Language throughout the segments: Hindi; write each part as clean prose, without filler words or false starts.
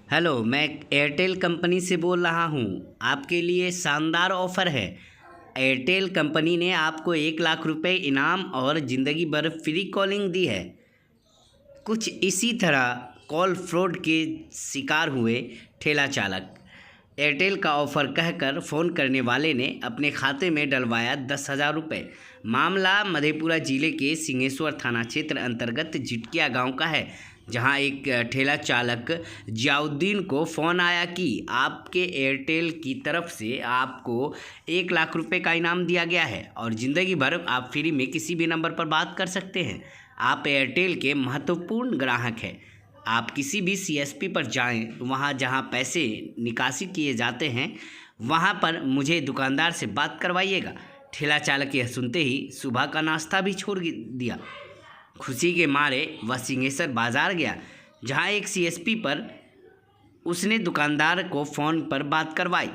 हेलो, मैं एयरटेल कंपनी से बोल रहा हूँ। आपके लिए शानदार ऑफ़र है। एयरटेल कंपनी ने आपको 1,00,000 रुपये इनाम और ज़िंदगी भर फ्री कॉलिंग दी है। कुछ इसी तरह कॉल फ्रॉड के शिकार हुए ठेला चालक। एयरटेल का ऑफ़र कहकर फ़ोन करने वाले ने अपने खाते में डलवाया 10,000 रुपये। मामला मधेपुरा ज़िले के सिंहेश्वर थाना क्षेत्र अंतर्गत झिटकिया गांव का है, जहां एक ठेला चालक जियाउद्दीन को फ़ोन आया कि आपके एयरटेल की तरफ से आपको 1,00,000 रुपये का इनाम दिया गया है और ज़िंदगी भर आप फ्री में किसी भी नंबर पर बात कर सकते हैं। आप एयरटेल के महत्वपूर्ण ग्राहक हैं। आप किसी भी सीएसपी पर जाएं, वहां जहां पैसे निकासी किए जाते हैं वहां पर मुझे दुकानदार से बात करवाइएगा। ठेला चालक यह सुनते ही सुबह का नाश्ता भी छोड़ दिया। खुशी के मारे वह सिंहेश्वर बाज़ार गया, जहां एक सीएसपी पर उसने दुकानदार को फ़ोन पर बात करवाई।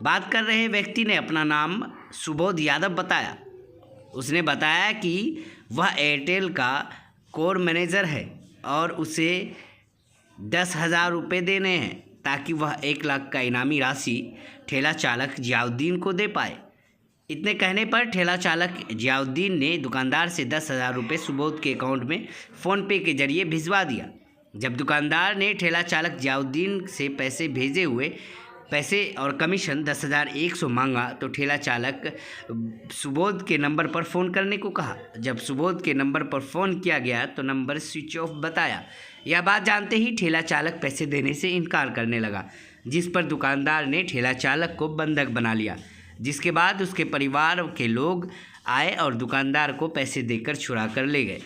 बात कर रहे व्यक्ति ने अपना नाम सुबोध यादव बताया। उसने बताया कि वह एयरटेल का कोर मैनेजर है और उसे 10,000 रुपये देने हैं ताकि वह 1,00,000 का इनामी राशि ठेला चालक जियाउद्दीन को दे पाए। इतने कहने पर ठेला चालक जियाउद्दीन ने दुकानदार से 10,000 रुपये सुबोध के अकाउंट में फ़ोनपे के जरिए भिजवा दिया। जब दुकानदार ने ठेला चालक जियाउद्दीन से पैसे भेजे हुए पैसे और कमीशन 10,100 मांगा तो ठेला चालक सुबोध के नंबर पर फ़ोन करने को कहा। जब सुबोध के नंबर पर फ़ोन किया गया तो नंबर स्विच ऑफ बताया। यह बात जानते ही ठेला चालक पैसे देने से इनकार करने लगा, जिस पर दुकानदार ने ठेला चालक को बंधक बना लिया। जिसके बाद उसके परिवार के लोग आए और दुकानदार को पैसे देकर छुड़ा कर ले गए।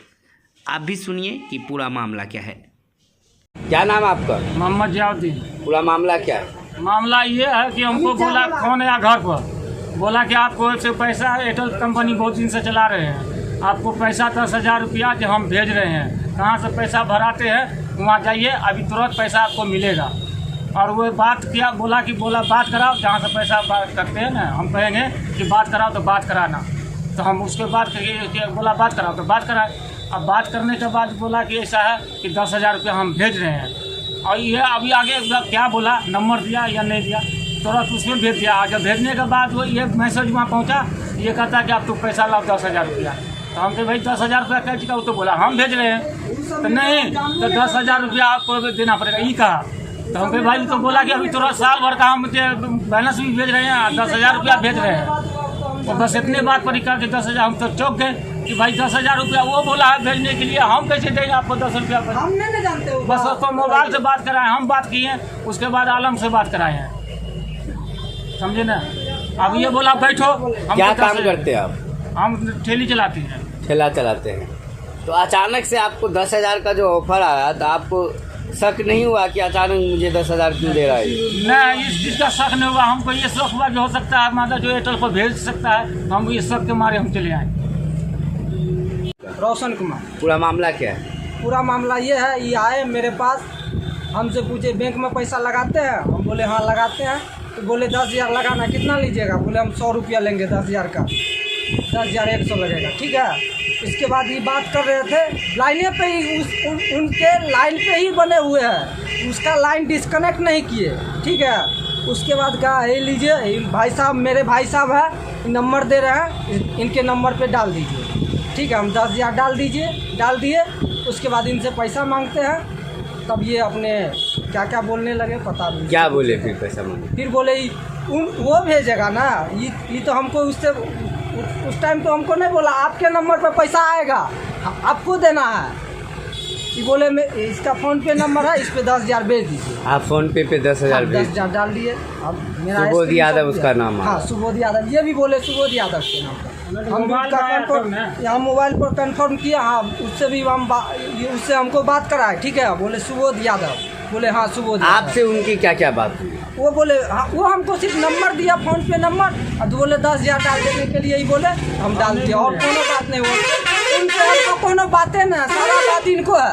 आप भी सुनिए कि पूरा मामला क्या है। क्या नाम है आपका? मोहम्मद जियाउद्दीन। पूरा मामला क्या है? मामला ये है कि हमको बोला, फोन आया घर पर, बोला कि आपको से पैसा एयरटेल कंपनी बहुत दिन से चला रहे हैं, आपको पैसा 10,000 रुपया जो हम भेज रहे हैं, कहाँ से पैसा भराते हैं वहाँ जाइए, अभी तुरंत पैसा आपको मिलेगा। और वो बात किया, बोला बात कराओ, जहाँ से पैसा बात करते हैं ना, हम कहेंगे कि बात कराओ तो बात कराना। तो हम उसके बाद बोला बात कराओ तो बात कराए। अब बात करने के बाद बोला कि ऐसा है कि 10,000 रुपया हम भेज रहे हैं। और ये अभी आगे क्या बोला, नंबर दिया या नहीं दिया, तुरंत उसमें भेज दिया। जब भेजने के बाद वो ये मैसेज वहाँ पहुँचा, ये कहता कि आप तो पैसा लाओ 10,000 रुपया। तो हम कहे भाई 10,000 रुपया कह चुका, वो तो बोला हम भेज रहे हैं। तो नहीं, तो 10,000 रुपया आपको देना पड़ेगा, ये कहा। तो हम कहे भाई तो बोला कि अभी तुरंत साल भर का हम बैलेंस भी भेज रहे हैं, 10,000 रुपया भेज रहे हैं। और बस इतने बात पर कहा कि 10,000, हम तो चौंक गए कि भाई 10,000 रुपया वो बोला है भेजने के लिए, हम कैसे देंगे आपको 10 रुपया? हम नहीं जानते हो। बस तो मोबाइल से बात कराए, हम बात किए, उसके बाद आलम से बात कराए हैं, समझे ना। अब ये बोला बैठो। हम क्या काम करते हैं आप? हम ठेली चलाते हैं। ठेला चलाते हैं। तो अचानक से आपको 10,000 का जो ऑफर आया तो आपको शक नहीं हुआ कि अचानक मुझे 10,000 क्यों दे रहा है? नहीं, इसका शक नहीं हुआ हमको। ये शक हुआ जो हो सकता है माता जो एयरटेल पर भेज सकता है, हम ये शक के मारे हम चले आए। रोशन कुमार। पूरा मामला क्या है? पूरा मामला ये है, ये आए मेरे पास, हमसे पूछे बैंक में पैसा लगाते हैं, हम बोले हाँ लगाते हैं। तो बोले 10,000 लगाना, कितना लीजिएगा? बोले हम 100 रुपया लेंगे 10,000 का, 10,100 लगेगा, ठीक है। इसके बाद ये बात कर रहे थे, लाइने पे ही उनके लाइन पे ही बने हुए हैं, उसका लाइन डिस्कनेक्ट नहीं किए, ठीक है। उसके बाद कहा ये लीजिए भाई साहब, मेरे भाई साहब है, नंबर दे रहे हैं, इनके नंबर पे डाल दीजिए, ठीक है। हम 10,000 डाल दिए। उसके बाद इनसे पैसा मांगते हैं, तब ये अपने क्या क्या बोलने लगे पता नहीं। क्या बोले फिर पैसा मांगे? फिर बोले वो भेजेगा ना, ये तो हमको उससे उस टाइम तो हमको नहीं बोला, आपके नंबर पे पैसा आएगा, आपको देना है। ये बोले मैं इसका फ़ोन पे नंबर है, इस पे 10,000 भेज दीजिए। आप फ़ोन पे 10,000 भेज? 10,000 डाल दिए। अब मेरा सुबोध यादव उसका नाम है। हाँ, सुबोध यादव। ये भी बोले सुबोध यादव के नाम पर। हम यहाँ मोबाइल पर कंफर्म किया, हाँ, उससे भी हम उससे हमको बात कराए, ठीक है। बोले सुबोध यादव, बोले हाँ सुबोध। आपसे उनकी क्या क्या बात हुई? वो बोले हाँ, वो हमको सिर्फ नंबर दिया, फ़ोन पे नंबर, और बोले 10,000 डाल देने के लिए ही बोले, हम डाल दिया, और कोनो बात नहीं हुआ। उनसे हमको कोनो बातें ना, सारा बात इनको है।